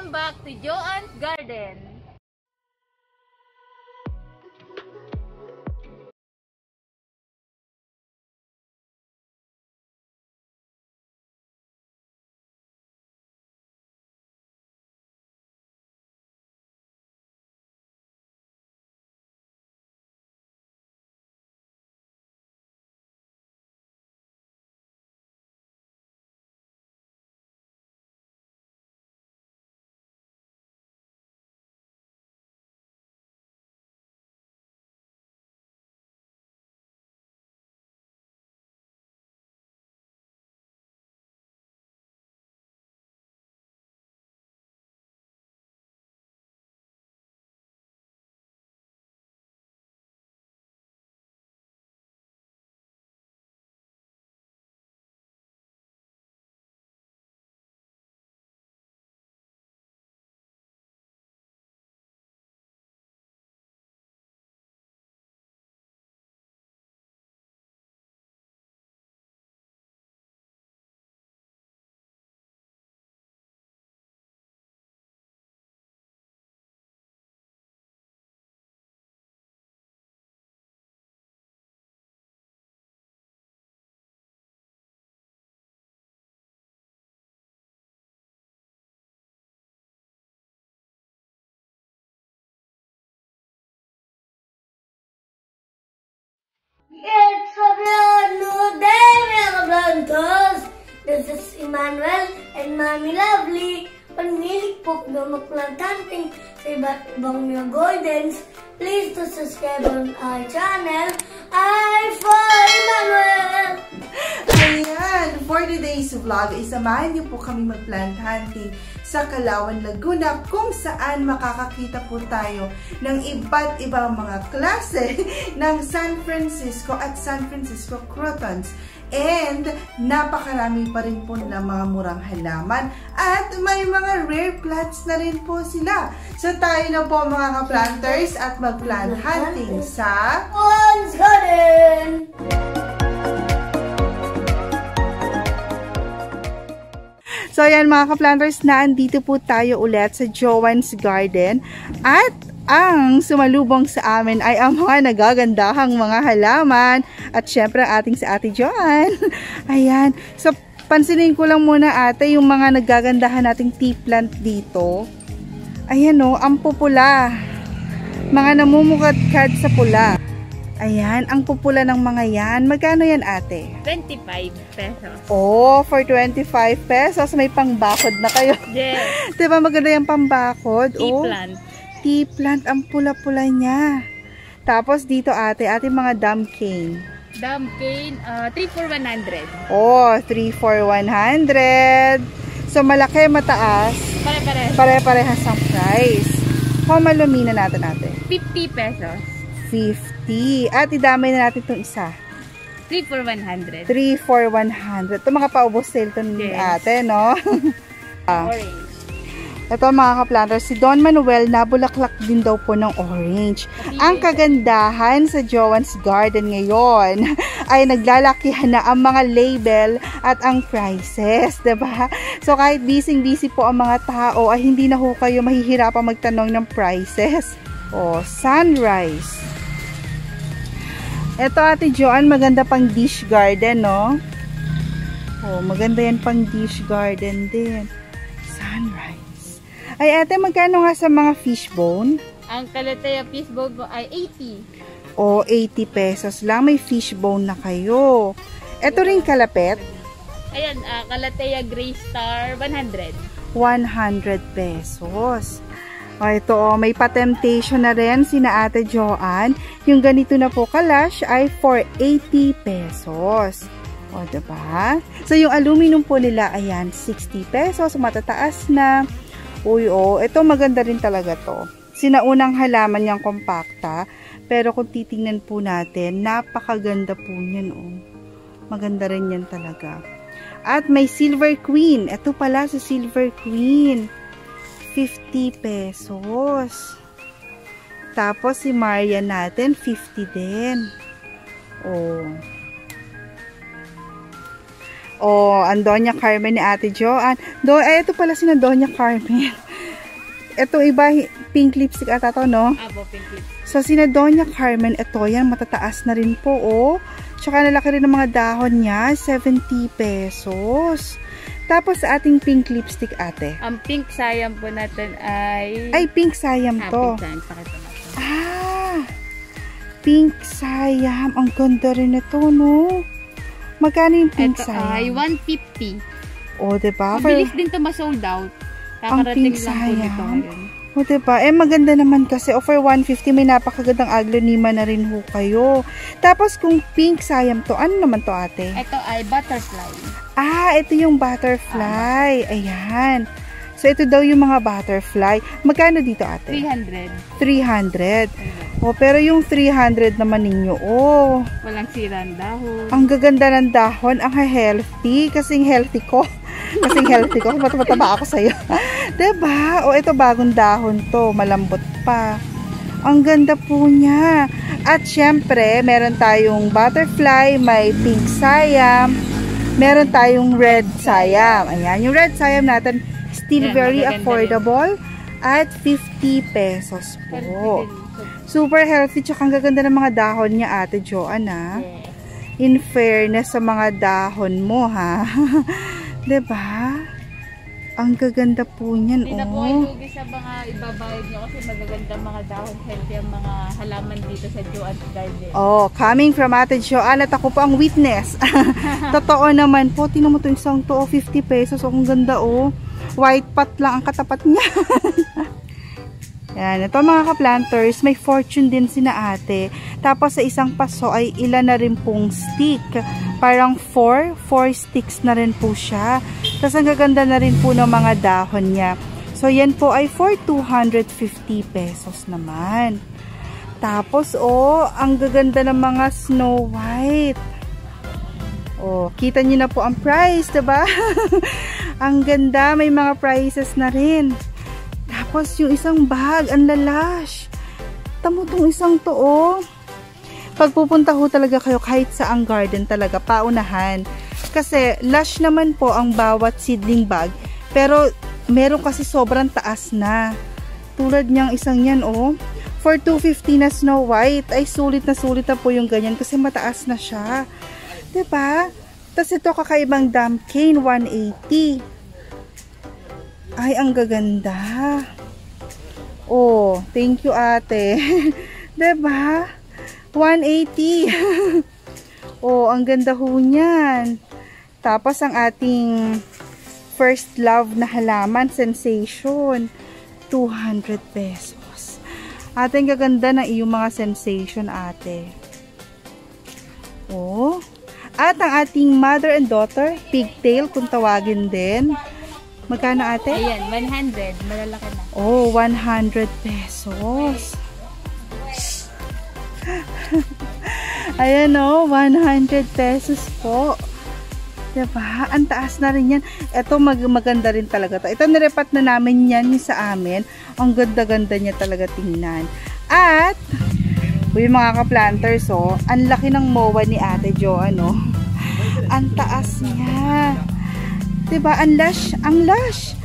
Welcome back to Joanne's Garden. It's a brand new day, mga Blantos! This is Emmanuel and Mami Lovely. Panilig po na magplantanting sa iba't ibang mga gardens. Please to subscribe on our channel. I for Emmanuel! Ayan, for today's vlog, isamahan niyo po kami mag-plant hunting sa Calauan, Laguna, kung saan makakakita po tayo ng iba't ibang mga klase ng San Francisco at San Francisco crotons. And napakarami pa rin po ng mga murang halaman at may mga rare plants na rin po sila. So tayo na po mga ka-planters at mag-plant hunting sa Joanne's Garden! So ayan mga ka-planters, naandito po tayo ulit sa Joanne's Garden at ang sumalubong sa amin ay ang mga nagagandahang mga halaman at syempre ang ating sa Ate Joanne. Ayan, so pansinin ko lang muna ate yung mga nagagandahan nating tea plant dito. Ayan o, ang pupula, mga namumukadkad sa pula. Ayan, ang pupula ng mga yan. Magkano yan ate? 25 pesos. Oh, for 25 pesos, may pangbakod na kayo. Yes. Diba maganda yung pangbakod? Tea plant. Tea plant, ang pula-pula niya. Tapos dito ate, mga dam cane. Dam cane, 3 for 100. Oh, 3 for 100. So malaki, mataas. Pare-parehas. Pare-parehas ang price. How malumina natin ate? 50 pesos. 50. At idamay na natin itong isa. 3 for 100. 3 for 100. Ito mga paubos sale ito ni ate, no? Orange. Ito mga ka-planters, si Don Manuel nabulaklak din daw po ng orange. Ang kagandahan sa Joanne's Garden ngayon ay naglalakihan na ang mga label at ang prices, diba? So kahit busy-busy po ang mga tao ay hindi na ho kayo mahihirapang magtanong ng prices. Oh, sunrise. Ito Ate Joanne, maganda pang dish garden, no? Oh, maganda yan pang dish garden din. Sunrise. Ay ate, magkano nga sa mga fishbone? Ang Calathea fishbone ko ay 80. O, 80 pesos lang. May fishbone na kayo. Ito rin kalapet? Ayan, Calathea Gray Star, 100. 100 pesos. O, ito o, may pa-temptation na rin sina Ate Joanne. Yung ganito na po kalash ay for 80 pesos. O, diba? So, yung aluminum po nila, ayan, 60 pesos. Matataas na. Uy, oh, ito maganda rin talaga to. Sinaunang halaman niyang kompakta, pero kung titingnan po natin, napakaganda po niyan, oh. Maganda rin yan talaga. At may Silver Queen. Ito pala sa Silver Queen. 50 pesos. Tapos si Maria natin, 50 din. Oh. Oh, ang Doña Carmen ni Ate Joanne. Ay, ito pala si na Doña Carmen. Ito iba, pink lipstick ata to, no? Abo, pink lipstick. So, sina Doña Carmen, ito yan, matataas na rin po, oh. Tsaka nalaki rin ng mga dahon niya, 70 pesos. Tapos, sa ating pink lipstick, ate. Ang pink sayam po natin ay... Ay, pink sayam to. Pink sayam. Pakita natin. Pink sayam. Ang ganda rin ito, no? Magkano yung pink sayam? Ito ay 150. O, diba? Mabilis din ito ma-sold out. Ang pink Kakarating lang po nito sayam. ngayon. O, diba? Maganda naman kasi. O, for 150, may napakagandang aglonema na rin ho kayo. Tapos, kung pink sayam to, ano naman to, ate? Ito ay butterfly. Ito yung butterfly. Ayan. So, ito daw yung mga butterfly. Magkano dito, ate? 300. 300. O, pero yung 300 naman ninyo, Walang sira ang dahon. ang gaganda ng dahon. Ang healthy. Kasing healthy ko. Mataba ako sa'yo. Diba? O, ito bagong dahon to. Malambot pa. Ang ganda po niya. At syempre, meron tayong butterfly, may pink sayam, meron tayong red sayam. Ayan, yung red sayam natin, still very affordable at 50 pesos po. Super healthy, tsaka ang gaganda ng mga dahon niya, Ate Joanne, in fairness sa mga dahon mo, ha? Diba? Ang gaganda po niyan, Hindi na po ay lugi sa mga ibabayad nyo kasi magaganda mga dahon, healthy ang mga halaman dito sa Joanne's Garden. Coming from Ate Joanne at ako po ang witness. Totoo naman po. Tingnan mo ito isang to, 50 pesos. Ang ganda, white pot lang ang katapat niya. Yan, ito mga ka-planters, may fortune din sina ate. Tapos sa isang paso ay ilan na rin pong stick. Parang 4 sticks na rin po siya. Tapos ang gaganda na rin po ng mga dahon niya. So yan po ay for 250 pesos naman. Tapos ang gaganda ng mga Snow White. Kita niyo na po ang price, diba? Ang ganda, may mga prices na rin. Tapos yung isang bag, ang lalash. Tamo tong isang to, Pag pupunta ho talaga kayo kahit sa ang garden talaga, paunahan. Kasi lush naman po ang bawat seedling bag. Pero meron kasi sobrang taas na. Tulad niyang isang yan, For 250 na Snow White, ay sulit na po yung ganyan kasi mataas na siya. Diba? Tapos ito kakaibang damp cane, 180. Ay, ang gaganda. Thank you ate. Diba? 180. Ang ganda ho niyan. Tapos ang ating first love na halaman, sensation, 200 pesos. Ate, ang gaganda na iyong mga sensation, ate. At ang ating mother and daughter, pigtail, kung tawagin din. Magkano ate? Ayan, 100. Malalaki na. 100 pesos. Ayan 100 pesos po. Diba? Ang taas na rin yan. Ito maganda rin talaga to. Ito nirepat na namin yan sa amin. Ang ganda-ganda niya talaga tingnan. At yung mga ka-planters ang laki ng mowa ni Ate Jo, ang taas niya. Diba? Ang lush.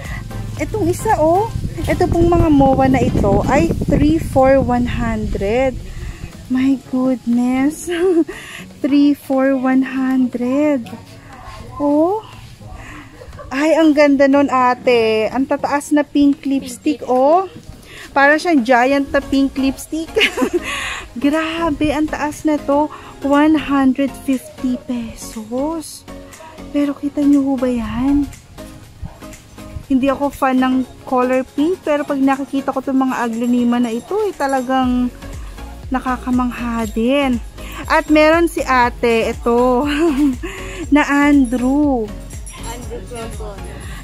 Itong isa, ito pong mga mowa na ito ay 3 for 100. My goodness. 3 for 100. Ay, ang ganda nun, ate. Ang tataas na pink lipstick, Para siyang giant na pink lipstick. Grabe, ang taas na to. 150 pesos. Pero kita nyo ho ba yan? Hindi ako fan ng color pink, pero pag nakikita ko itong mga aglonema na ito, talagang nakakamangha din. At meron si ate, ito, na Andrew.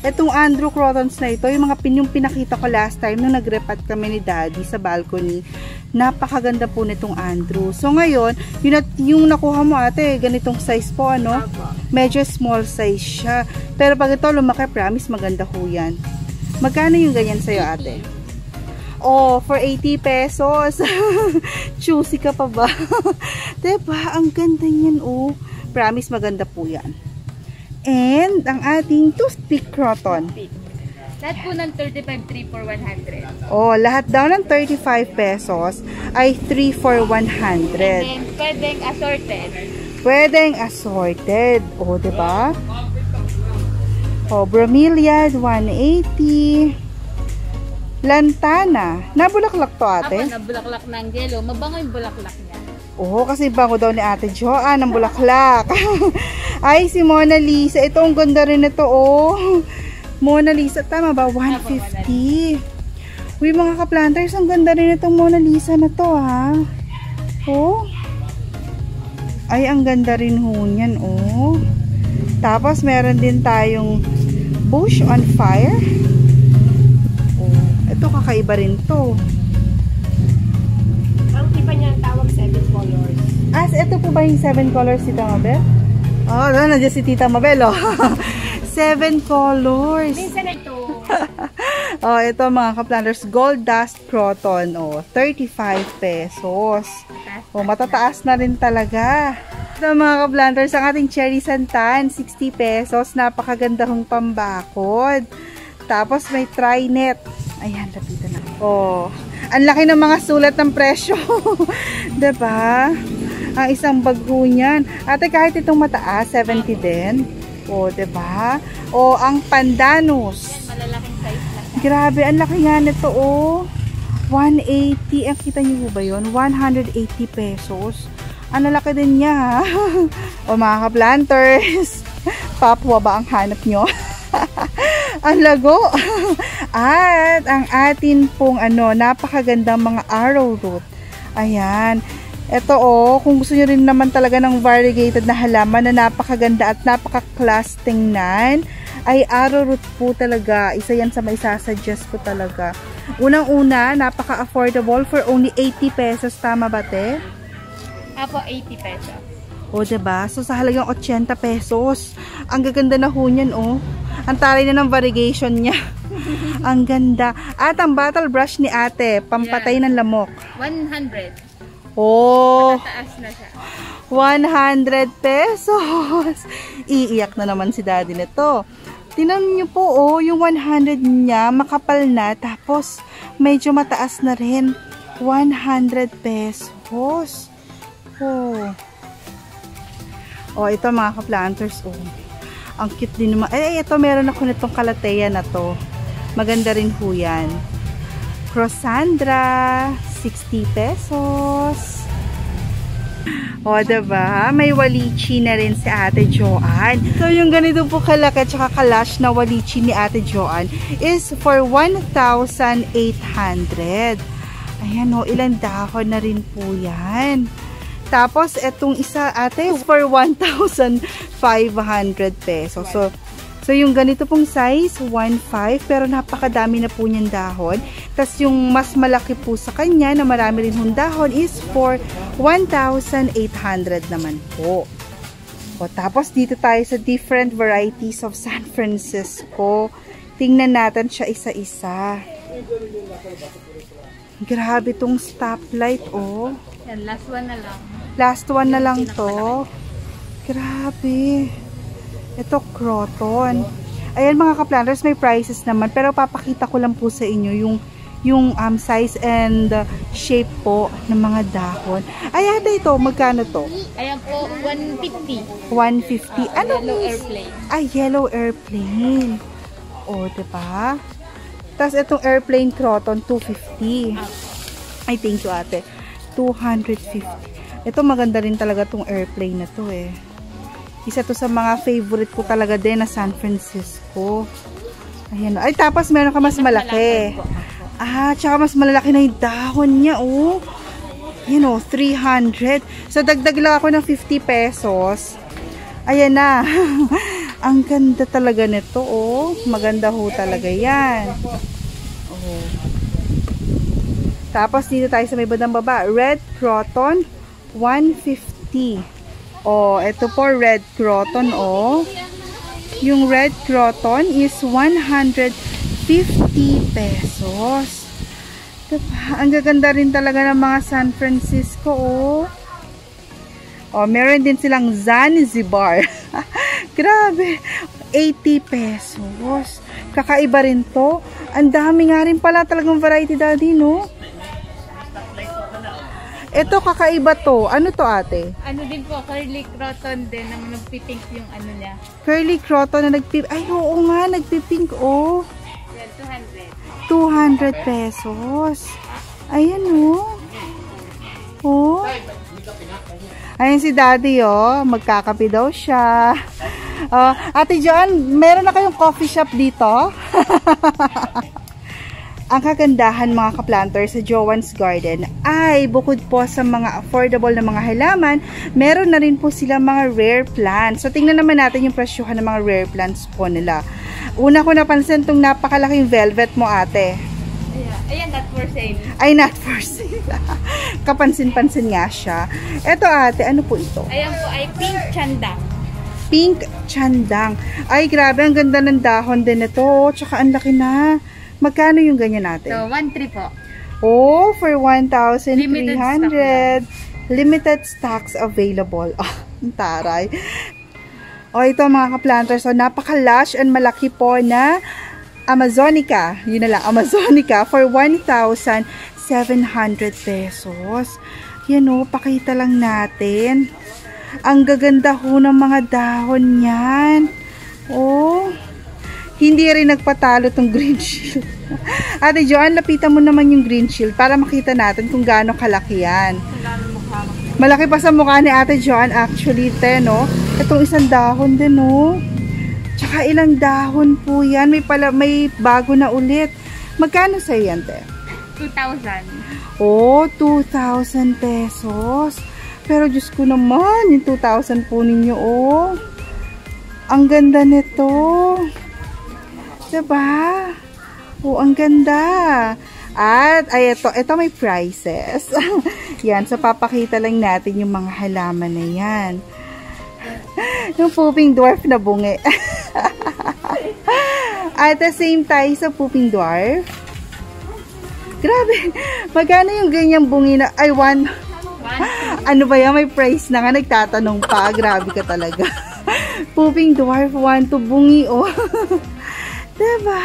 Itong Andrew Crotons na ito, yung pinakita ko last time nung nagrepat kami ni Daddy sa balcony. Napakaganda po nitong Andrew. So ngayon, yung nakuha mo ate, ganitong size po, Medyo small size siya. Pero pag ito lumaki, promise maganda ho yan. Magkano yung ganyan sa'yo ate? For 80 pesos. Choosy ka pa ba? Diba? Ang ganda niyan, Promise maganda po yan. And ang ating toothpick croton. Lahat po ng 35, 3 for 100. Oh, lahat daw ng 35 pesos ay 3 for 100. And pwedeng assorted. Pwedeng assorted. O, diba? O, bromeliad, 180. Lantana. Nabulaklak to, ate? Ako, nabulaklak ng yellow. Mabango yung bulaklak niya. Oo, kasi bango daw ni Ate Joanne ng bulaklak. Ay, si Mona Lisa. Ito, ang ganda rin ito, oh. Mona Lisa, tama ba? 150. Uy, mga ka-planters, ang ganda rin itong Mona Lisa na to, ha? Oh. Ay, ang ganda rin ho niyan, oh. Tapos, meron din tayong bush on fire. Oh, ito kakaiba rin to. Ang iba niya ang tawag 7 colors. Ah, ito po ba yung 7 colors, Tita Mabel? Oh, nandiyan si Tita Mabel, oh. 7 colors. Minsan ito. Oh, ito mga ka-planters, Gold Dust Croton, oh, 35 pesos. Oh, matataas na rin talaga. Ito mga ka-planters, ang ating cherry santan, 60 pesos. Napakaganda hong pambakod. Tapos may tri-net. Ayan, lapitan na. Oh, ang laki ng mga sulat ng presyo. Diba? Ang isang bago niyan. Ate, kahit itong mataas, 70 din. O, diba? O, ang pandanus. Malalaking size lang. Grabe, ang laki nga nito, oh. 180. Ang kita niyo ba yun? 180 pesos. Ang lalaki din niya, ha? O, mga ka-planters. Papwa ba ang hanap nyo? Ang lago. At ang atin pong napakagandang mga arrowroot. Ayan. Ito, oh, kung gusto nyo rin naman talaga ng variegated na halaman na napakaganda at napaka-class tingnan, ay arrowroot po talaga. Isa yan sa may sasuggest ko talaga. Unang-una, napaka-affordable for only 80 pesos. Tama ba, te? Apo, 80 pesos. O, diba? So, sa halagang 80 pesos. Ang gaganda na ho niyan, oh. Ang taray na ng variegation niya. Ang ganda. At ang battle brush ni ate, pampatay ng lamok. 100. Oh, Mataas na siya. 100 pesos. Iiyak na naman si daddy nito. Tingnan niyo po, oh, yung 100 niya, makapal na. Tapos, medyo mataas na rin. 100 pesos. Oh. Oh, ito mga ka-planters, oh. Ang cute din naman. Ay, ito, meron ako nitong kalateya na to. Maganda rin ho yan. Crossandra, 60 pesos. O, diba? May walichi na rin si Ate Joanne. So, yung ganito po kalaki at saka kalash na walichi ni Ate Joanne is for 1,800. Ayan, o, ilang dahon na rin po yan. Tapos, etong isa, ate, is for 1,500 pesos. So, yung ganito pong size, 1.5, pero napakadami na po niyang dahon. Tapos, yung mas malaki po sa kanya, na marami rin hong dahon, is for 1,800 naman po. O, tapos, dito tayo sa different varieties of San Francisco. Tingnan natin siya isa-isa. Grabe tong stoplight, oh. Yan, last one na lang. Last one na lang to. Grabe. Ito, croton. Ayan mga ka-planters, may prices naman. Pero papakita ko lang po sa inyo yung size and shape po ng mga dahon. Ay, ate, ito, magkano to? Ayan po, 150. 150. Ano? Yellow airplane. Ay, yellow airplane. O, diba? Tapos, itong airplane croton, 250. Ay, thank you, ate. 250. Ito, maganda rin talaga tong airplane na to, eh. Isa to sa mga favorite ko talaga din na San Francisco. Ayan. Ay, tapos meron ka mas malaki. Ah, tsaka mas malalaki na yung dahon niya, oh. You know, 300. So, dagdag lang ako ng 50 pesos. Ayan na. Ang ganda talaga nito, oh. Maganda ho talaga yan. Oh. Tapos, dito tayo sa may bandang baba. Red croton, 150. Oh, ito po, red croton, oh. Yung red croton is 150 pesos. Diba? Ang gaganda rin talaga ng mga San Francisco, oh. Oh, meron din silang Zanzibar. Grabe. 80 pesos. Kakaiba rin to. Ang dami nga rin pala talagang variety, Daddy, no? Ito, kakaiba to. Ano to, ate? Ano din po, curly croton din na nagpipink yung ano niya. Curly croton na nagpipink. Ay, oo nga, nagpipink, oh. Yan, 200 200. pesos. Ayan, oh. Oh. Ayan si Daddy, oh. Magkakape daw siya. Ate John, meron na kayong coffee shop dito? Ang kagandahan mga ka-planter sa Joanne's Garden ay bukod po sa mga affordable na mga halaman, meron na rin po sila mga rare plants. So tingnan naman natin yung presyohan ng mga rare plants po nila. Una ko napansin itong napakalaking velvet mo, ate. Ayan, not for sale. Ay, not for sale. Kapansin-pansin nga siya. Eto, ate, ano po ito? Ayan po ay pink chandang. Pink chandang. Ay, grabe, ang ganda ng dahon din ito. Tsaka ang laki na. Magkano yung ganyan natin? So, 1,300 po. Oh, for 1,300. Limited stocks available. Oh, ang taray. Oh, ito mga ka-planters. So, napaka-lush and malaki po na Amazonica. Yun na lang, Amazonica for 1,700 pesos. Yan o, pakita lang natin. Ang gaganda ho ng mga dahon yan. Oh, hindi rin nagpatalo tong green shield. Ate Joanne, lapitan mo naman yung green shield para makita natin kung gaano kalaki yan. Malaki pa sa mukha ni Ate Joanne actually, te, no? Itong isang dahon din, no? Tsaka ilang dahon po yan. May bago na ulit. Magkano sa yan, te? 2,000. Oh, 2,000 pesos. Pero Diyos ko naman, yung 2,000 po ninyo, oh. Ang ganda nito. Diba? Oh, ang ganda. At, ay, ito may prices. Yan, so papakita lang natin yung mga halaman na yan. Yung pooping dwarf na bungi. At the same tayo sa pooping dwarf. Grabe. Magkano yung ganyang bungi na, ay, ano ba yan? May price na nga. Nagtatanong pa. Grabe ka talaga. Pooping dwarf 1 to bungi, oh. Diba?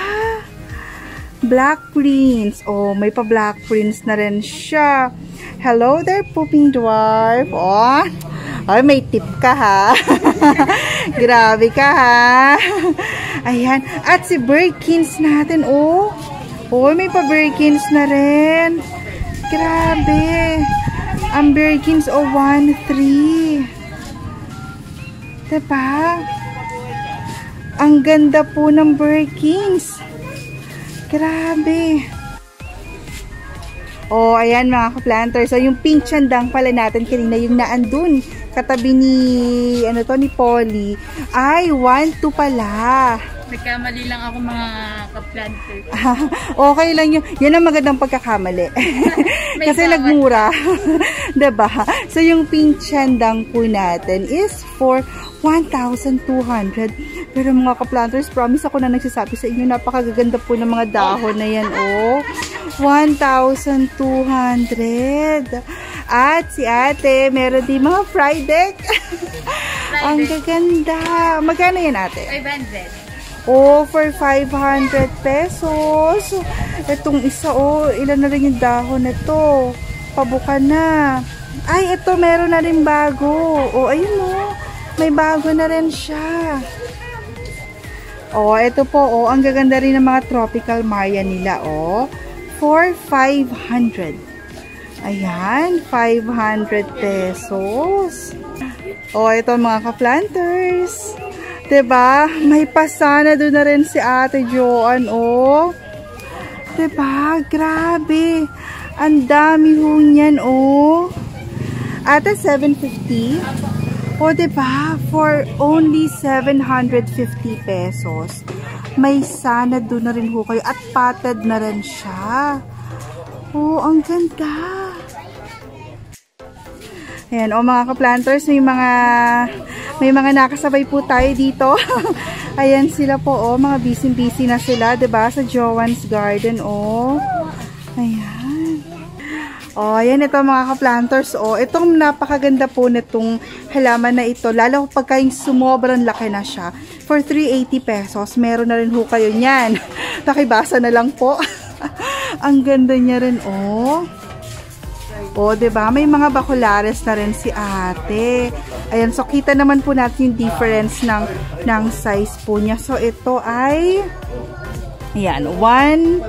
Black Prince. Oh, may pa Black Prince na rin siya. Hello there, pooping dwarf. Oh, ay, may tip ka, ha? Grabe ka, ha? Ayan. At si Birkins natin, oh. Oh, may pa Birkins na rin. Grabe. Ang Birkins, oh, 1,300. Diba? Ang ganda po ng Birkins. Grabe. Oh, ayan mga ka-planter. So, yung pink chandang pala natin kanina, yung naandun, katabi ni, ano to, ni Polly, ay 1,200 pala. Nagkamali lang ako mga ka-planter. Okay lang yun. Yan ang magandang pagkakamali. Kasi nagmura. Diba? So, yung pink chandang po natin is for 1,200. Pero mga ka-planters, promise ako na nagsasabi sa inyo, napakagaganda po ng mga dahon na yan, oh. 1,200. At si ate, meron din mga fried egg. Ang gaganda. Magkano yan, ate? 500. Oh, for 500 pesos. Itong isa, oh, ilan na rin yung dahon nito. Pabuka na. Ay, ito, meron na rin bago. Oh, ayun, oh. May bago na rin siya. Oh, ito po, oh, ang gaganda rin ng mga tropical Maria nila, oh. For 500. Ayan, 500 pesos. Oh, ito mga ka-planters. Diba? May pasana doon na rin si Ate Joanne, oh. Diba? Grabe. Ang dami ho niyan, oh. Ate, 750. O, diba? For only 750 pesos. May sana doon na rin ho kayo. At potted na rin siya. Oh, ang ganda. Ayan, o mga ka-planters, may mga nakasabay po tayo dito. Ayan sila po, oh. Mga busy-busy na sila, diba? Sa Joanne's Garden, oh. Ayan. Oh, ayan ito mga ka-planters. Oh, itong napakaganda po nitong halaman na ito. Lalo pagka yung sumobrang laki na siya. For 380 pesos, meron na rin ho kayo niyan. Nakibasa na lang po. Ang ganda niya rin, oh. Oh, 'di ba? May mga bakulares na rin si ate. Ayan, so kita naman po natin yung difference ng size po niya. So ito ay ayan, 180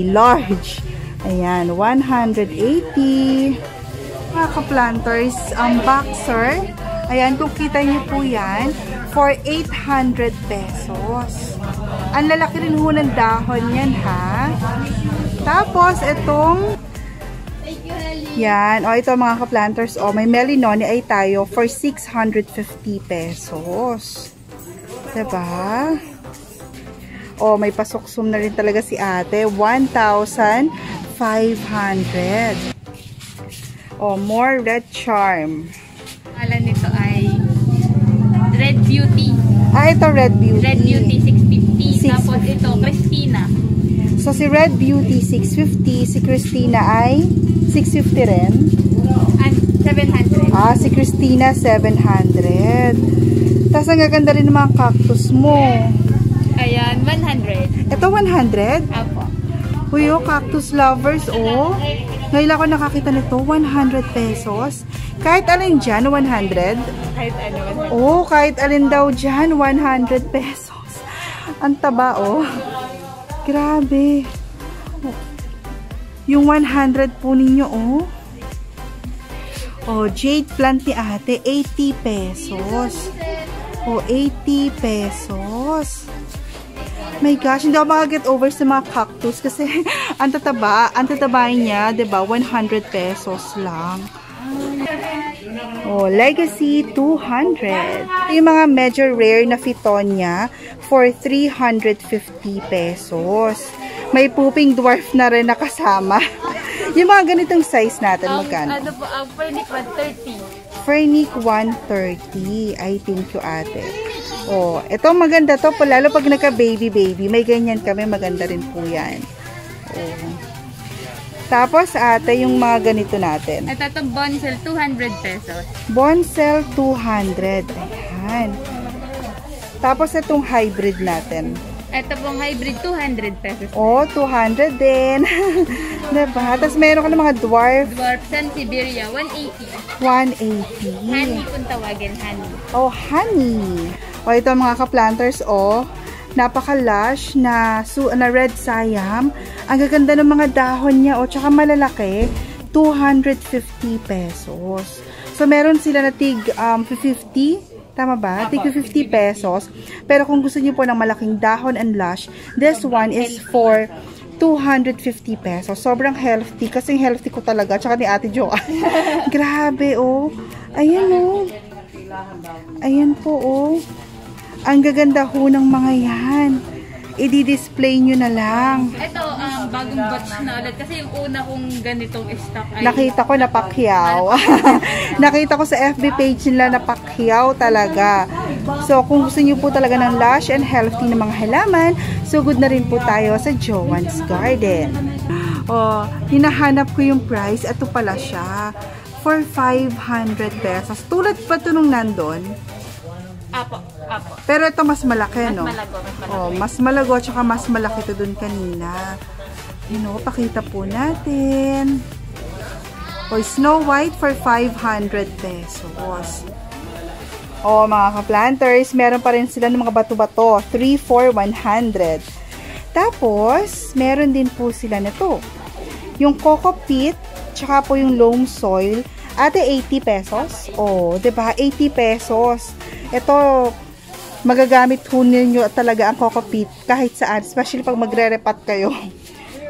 large. Ayan, 180. Mga ka-planters, ang boxer, ayan, kung kita niyo po yan, for 800 pesos. Ang lalaki rin ho ng dahon yan, ha? Tapos, itong yan, o ito mga ka-planters, o may melinone ay tayo for 650 pesos. Diba? O may pasuksum na rin talaga si ate, 1,500. O more red charm. Alam nito ay Red Beauty. Ah, ito Red Beauty. Red Beauty 650. Tapos ito Christina. So si Red Beauty 650, si Christina ay 650 rin. And 700. Ah, si Christina 700. Tapos ang gaganda rin ng mga cactus mo. Ayan, 100. Ito 100? Apo. Uyo, cactus lovers, oh. Ngayon ako nakakita nito, 100 pesos. Kahit alin dyan, 100? Kahit ano. Oh, kahit alin daw dyan, 100 pesos. Ang taba, oh. Grabe. Yung 100 po ninyo, oh. Oh, jade plant ni ate, 80 pesos. Oh, 80 pesos. My gosh, hindi ako makaget over sa mga cactus kasi ang tataba niya, 'di ba? 100 pesos lang. Oh, Legacy 200. Yung mga medyo rare na Fittonia for 350 pesos. May pooping dwarf na rin nakasama. Yung mga ganitong size natin, magkano? Ano po, Fernic 130. Fernic 130. I thank you, ate. Oh, ito maganda to, lalo pag nagka-baby. May ganyan kami, maganda rin po yan. Oh. Tapos, ate, yung mga ganito natin. Ito itong Bonsel, 200 pesos. Bonsel, 200. Ayan. Tapos, itong hybrid natin. Ito pong hybrid, 200 pesos. Oh, 200 din. Diba? Tapos, meron ka ng mga dwarf. Dwarf Sansevieria, 180. 180. Honey kung tawagin, honey. Oh, honey. O, ito mga ka-planters, oh. Napaka-lush na red siam. Ang gaganda ng mga dahon niya, oh. Tsaka malalaki, 250 pesos. So, meron sila na tig 50. Tama ba? Tig 50 pesos. Pero kung gusto niyo po ng malaking dahon and lush, this one is for 250 pesos. Sobrang healthy. Kasi healthy ko talaga. Tsaka ni Ate Joanne. Grabe, oh. Ayan, oh. Ayan po, oh. Ang gaganda ho ng mga yan. I-display nyo na lang. Ito, bagong batch na ulit. Kasi yung una kong ganitong stock ay... Nakita ko na Pacquiao. Nakita ko sa FB page nila na Pacquiao talaga. So, kung gusto nyo po talaga ng lush and healthy na mga halaman, so good na rin po tayo sa Joanne's Garden. Oh, hinahanap ko yung price. Ito pala siya. For 500 pesos. Tulad pa ito nung nandun. Apo. Pero ito mas malaki, no? Mas malago. Oh, mas malago, tsaka mas malaki ito dun kanina. You know, pakita po natin. Oh, Snow White for 500 pesos. Oh, mga ka-planters, meron pa rin sila ng mga bato-bato. 3 for 100. Tapos, meron din po sila nito. Yung Coco Peat, tsaka po yung Loam Soil. Ate, 80 pesos. Oh, 'di ba? 80 pesos. Ito, magagamit ho ninyo talaga ang Coco Peat kahit saan, especially pag magre-repat kayo.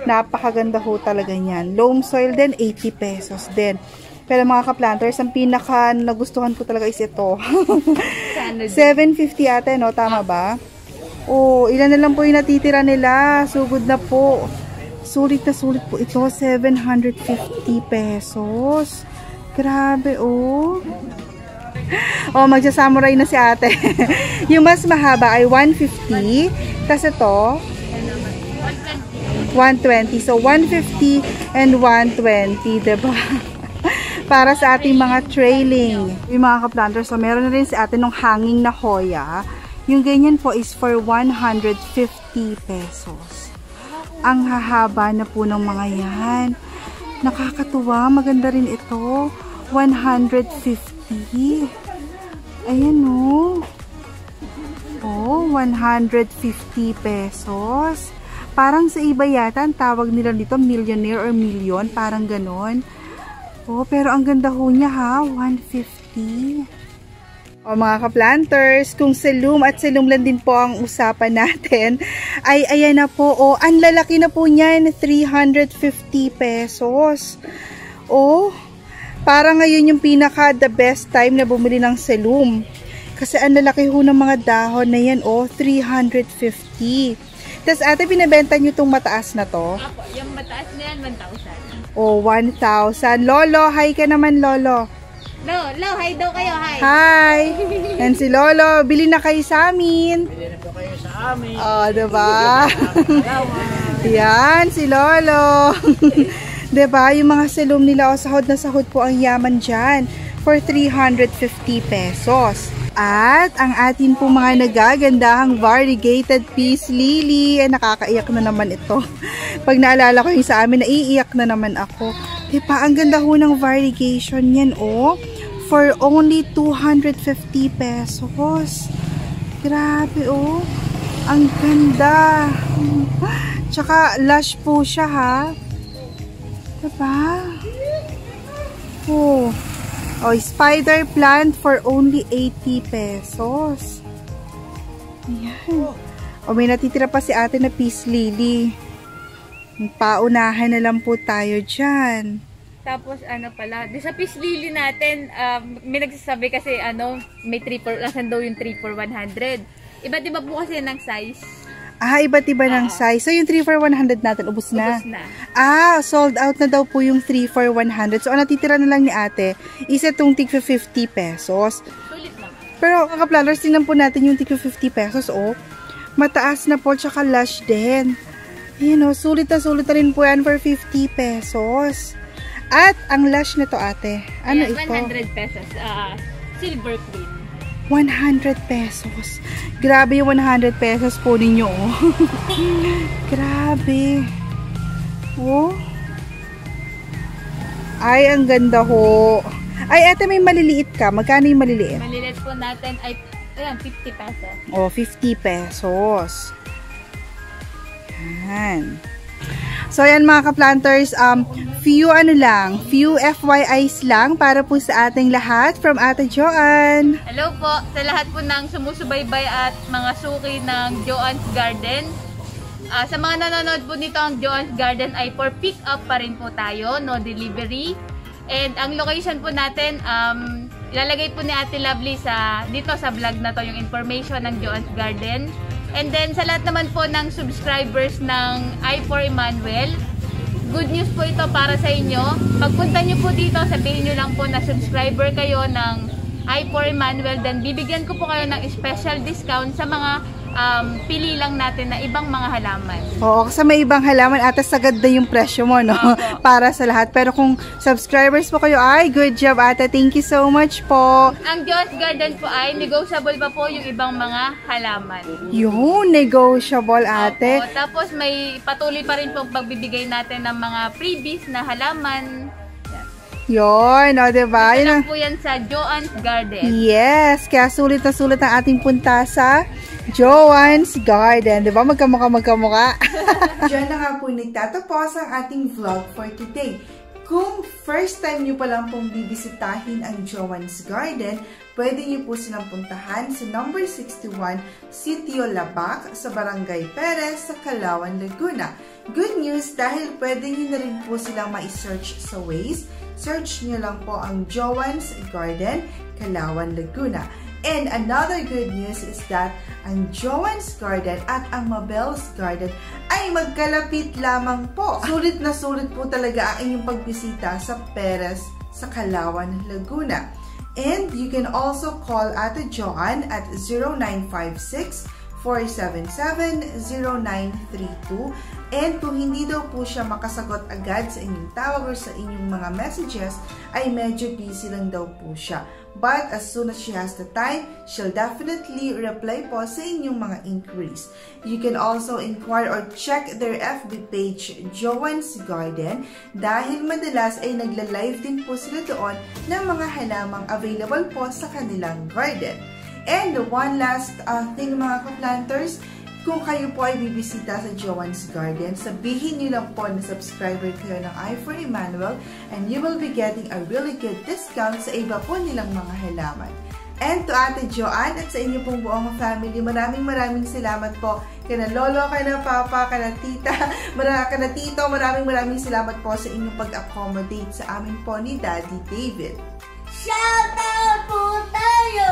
Napakaganda ho talaga niyan. Loam Soil din, 80 pesos din. Pero mga ka-planters, ang pinaka nagustuhan ko talaga is ito. 750 ate, no? Tama ba? Oh, ilan na lang po yung natitira nila. Sugod na po. Sulit na sulit po ito. 750 pesos. Grabe, oh. Oh, magsasamurai na si ate. Yung mas mahaba ay 150. Tapos ito, 120. So, 150 and 120, diba? Para sa ating mga trailing. Yung mga ka-planters, so meron na rin si ate nung hanging na Hoya. Yung ganyan po is for 150 pesos. Ang hahaba na po ng mga yan. Nakakatuwa. Maganda rin ito. 150. Ayan o. Oh, 150 pesos. Parang sa iba yata, ang tawag nila dito, millionaire or million. Parang ganon. Oh, pero ang ganda ho niya ha. 150. O mga ka-planters, kung salum at salumlan din po ang usapan natin, ay ayan na po. O, ang lalaki na po niyan, 350 pesos. O, parang ngayon yung pinaka the best time na bumili ng salum. Kasi ang lalaki ho ng mga dahon na yan, o, 350. Tapos ate, binibenta nyo itong mataas na to? Apo, yung mataas na yan, 1,000. O, 1,000. Lolo, hi ka naman, Lolo. Lo, hi daw kayo, hi. Hi! Yan si Lolo. Bili na kayo sa amin. Bili na po kayo sa amin. O, diba? Yan, si Lolo. Diba? Yung mga salum nila, o, sahod na sahod po ang yaman dyan. For 350 pesos. At ang atin po mga nagagandahang variegated peace lily. Nakakaiyak na naman ito. Pag naalala ko yung sa amin, naiiyak na naman ako. Diba? Ang ganda ho ng variegation yan, oh. For only 250 pesos. Grabe, oh. Ang ganda. Tsaka lush po siya, ha. Diba? Oh. Oh, spider plant for only 80 pesos. Ayan. O, may natitira pa si ate na peace lily. Paunahan na lang po tayo dyan. Tapos ano pala, di sa peace lily natin, may nagsasabi kasi may 3 for, nasan daw yung 3 for 100. Iba't iba po kasi ng size. Ah, iba't iba ng size. So, yung 3 for 100 natin, ubos na? Ubos na. Ah, sold out na daw po yung 3 for 100. So, ang natitira na lang ni ate, is itong tig 50 pesos. Sulit naman. Pero, kaka-planners, tingnan po natin yung tig 50 pesos, oh. Mataas na po, tsaka lush din. Ayan, oh, sulit na rin po yan for 50 pesos. At, ang lush na to, ate. Ano ayan, ito? 100 pesos. Silver queen. 100 pesos. Grabe yung 100 pesos po ninyo, oh. Grabe. Oh. Ay, ang ganda ho. Ay, ate, may maliliit ka. Magkano yung maliliit? Maliliit po natin ay, ayan, 50 pesos. Oh, 50 pesos. Yan. So, ayan mga ka-planters, few FYIs lang para po sa ating lahat from Ate Joanne. Hello po sa lahat po ng sumusubaybay at mga suki ng Joanne's Garden. Sa mga nanonood po nito ang Joanne's Garden ay for pick up pa rin po tayo, no delivery. And ang location po natin, ilalagay po ni Ate Lovely dito sa vlog na to yung information ng Joanne's Garden. And then sa lahat naman po ng subscribers ng I4 Emmanuel, good news po ito para sa inyo. Pagpunta nyo po dito, sabihin nyo lang po na subscriber kayo ng I4 Emmanuel, then bibigyan ko po kayo ng special discount sa mga pili lang natin na ibang mga halaman. Oo, kasi may ibang halaman ate sagad na yung presyo mo, no? Para sa lahat. Pero kung subscribers po kayo, ay, good job ate. Thank you so much po. Ang Joanne's Garden po ay negotiable pa po yung ibang mga halaman. Yung negotiable ate. Opo. Tapos may patuloy pa rin pong pagbibigay natin ng mga freebies na halaman. Yun, o, diba? Ito Yun lang ang... po yan sa Joanne's Garden. Yes, kaya sulit na sulit ang ating punta sa Joanne's Garden. Diba? Magkamukha. Diyan na nga po nagtatapos ang ating vlog for today. Kung first time nyo pa lang pong bibisitahin ang Joanne's Garden, pwede nyo po silang puntahan sa number 61, Sitio Labac, sa Barangay Perez, sa Calauan, Laguna. Good news dahil pwede nyo na rin po silang ma-search sa Waze. Search nyo lang po ang Joanne's Garden, Calauan, Laguna. And another good news is that ang Joanne's Garden at ang Mabel's Garden ay magkalapit lamang po. Sulit na sulit po talaga ang inyong pagbisita sa Perez, sa Calauan, Laguna. And you can also call Ate Joanne at 0956-477-0932 And kung hindi daw po siya makasagot agad sa inyong tawag or sa inyong mga messages, ay medyo busy lang daw po siya. But as soon as she has the time, she'll definitely reply po sa inyong mga inquiries. You can also inquire or check their FB page, Joanne's Garden, dahil madalas ay nagla-live din po sila doon ng mga halamang available po sa kanilang garden. And one last thing mga ka-planters, kung kayo po ay bibisita sa Joanne's Garden, sabihin niyo lang po na subscriber kayo ng i4Emmanuel and you will be getting a really good discount sa iba po nilang mga halaman. And to Ate Joanne at sa inyo pong buong family, maraming salamat po kana lolo, kana papa, kana tita, kana tito, maraming salamat po sa inyong pag-accommodate sa amin po ni Daddy David. Shoutout po tayo!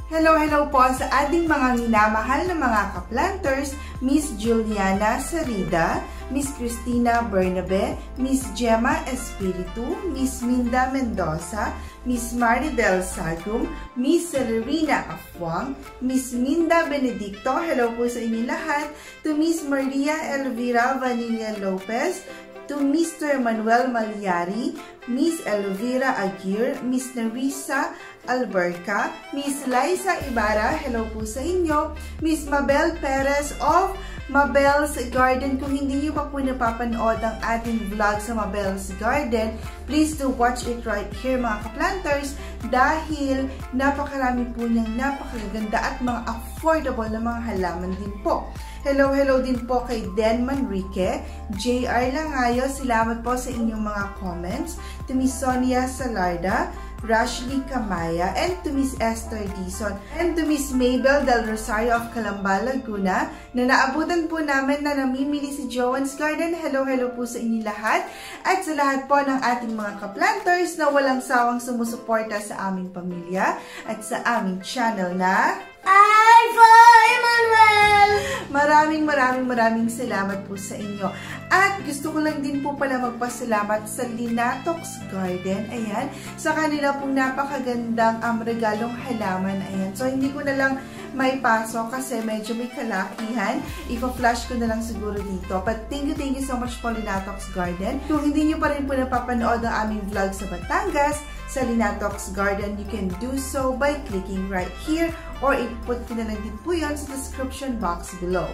Hello po sa ating mga minamahal na mga ka-planters, Miss Juliana Sarida, Miss Cristina Bernabe, Miss Gemma Espiritu, Miss Minda Mendoza, Miss Maridel Sagum, Miss Celerina Afwang, Miss Minda Benedicto, hello po sa inyo lahat, to Miss Maria Elvira Vanilla Lopez, to Mr. Manuel Malyari, Miss Elvira Aguirre, Miss Nerissa Alberca, Miss Liza Ibarra, hello po sa inyo, Miss Mabel Perez of Mabel's Garden. Kung hindi niyo pa po napapanood ang ating vlog sa Mabel's Garden, please do watch it right here mga ka-planters dahil napakarami po niyang napakaganda at mga affordable na mga halaman din po. Hello din po kay Den Manrique, JR Langayo, salamat po sa inyong mga comments, to Miss Sonia Salarda, Rashley Kamaya, and to Miss Esther Dizon, and to Miss Mabel Del Rosario of Calamba, Laguna, na naabutan po namin na namimili si Joanne's Garden. Hello po sa inyo lahat, at sa lahat po ng ating mga ka-planters na walang sawang sumusuporta sa aming pamilya at sa aming channel na i4Emmanuel! Maraming salamat po sa inyo. At gusto ko lang din po pala magpasalamat sa Linatox Garden. Ayan, sa kanila pong napakagandang regalong halaman. Ayan, so hindi ko na lang may pasok kasi medyo may kalakihan. Ipa-flash ko na lang siguro dito. But thank you so much po Linatox Garden. Kung hindi nyo pa rin po napapanood ang aming vlog sa Batangas, sa Linatox Garden, you can do so by clicking right here or i-put ko na lang din po yun sa description box below.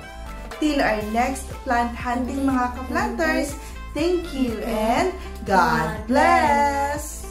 Till our next plant hunting mga ka-planters, thank you and God bless!